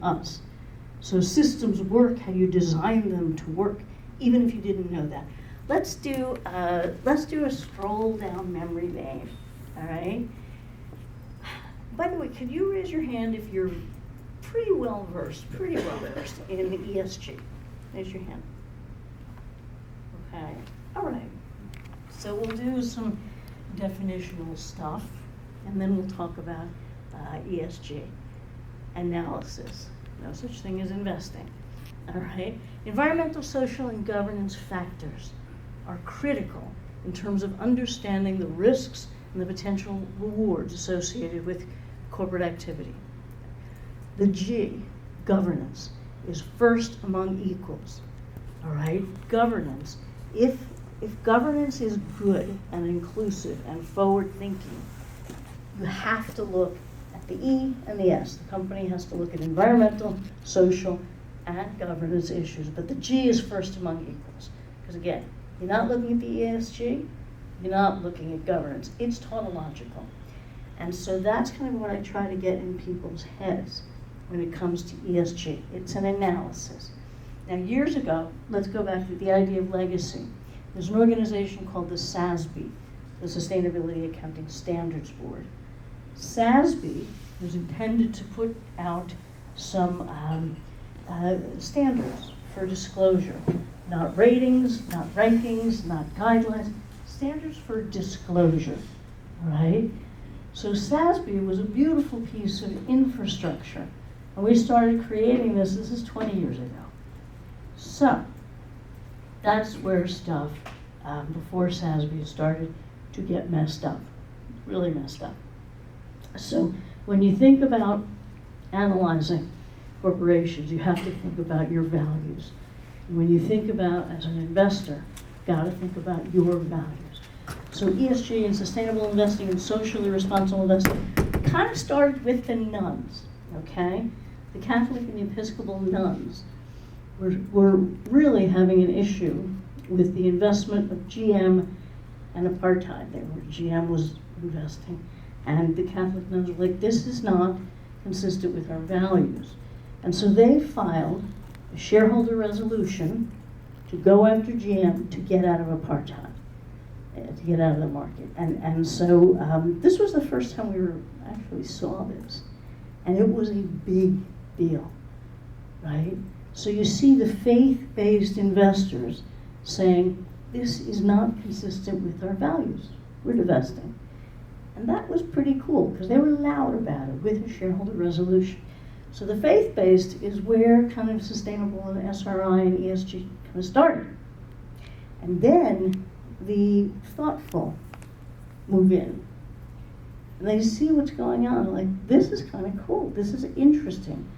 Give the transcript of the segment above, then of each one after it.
us. So systems work how you design them to work, even if you didn't know that. Let's do a stroll down memory lane, all right? By the way, could you raise your hand if you're pretty well versed in ESG? Raise your hand. Okay, all right. So we'll do some definitional stuff, and then we'll talk about ESG. Analysis. No such thing as investing. All right? Environmental, social, and governance factors are critical in terms of understanding the risks and the potential rewards associated with corporate activity. The G, governance, is first among equals. All right? Governance. If governance is good and inclusive and forward-thinking, you have to look at the E and the S. The company has to look at environmental, social, and governance issues. But the G is first among equals. Because again, you're not looking at the ESG, you're not looking at governance. It's tautological. And so that's kind of what I try to get in people's heads when it comes to ESG. It's an analysis. Now, years ago, let's go back to the idea of legacy. There's an organization called the SASB, the Sustainability Accounting Standards Board. SASB was intended to put out some standards for disclosure. Not ratings, not rankings, not guidelines, standards for disclosure, right? So SASB was a beautiful piece of infrastructure. And we started creating this is 20 years ago. So that's where stuff, before SASB started to get messed up, really messed up. So when you think about analyzing corporations, you have to think about your values. And when you think about, as an investor, you've got to think about your values. So ESG and sustainable investing and socially responsible investing kind of started with the nuns, okay? The Catholic and the Episcopal nuns were really having an issue with the investment of GM and apartheid. GM was investing, and the Catholic nuns were like, this is not consistent with our values. And so they filed a shareholder resolution to go after GM to get out of apartheid, to get out of the market. And so this was the first time we actually saw this. And it was a big deal, right? So you see the faith-based investors saying, this is not consistent with our values. We're divesting. And that was pretty cool, because they were loud about it with a shareholder resolution. So the faith-based is where kind of sustainable and SRI and ESG kind of started. And then the thoughtful move in. And they see what's going on, like, this is kind of cool, this is interesting.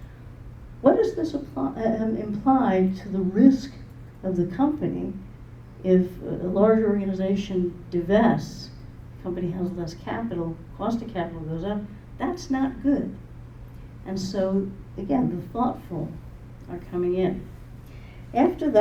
What does this imply to the risk of the company if a large organization divests, the company has less capital, cost of capital goes up? That's not good. And so, again, the thoughtful are coming in. After that,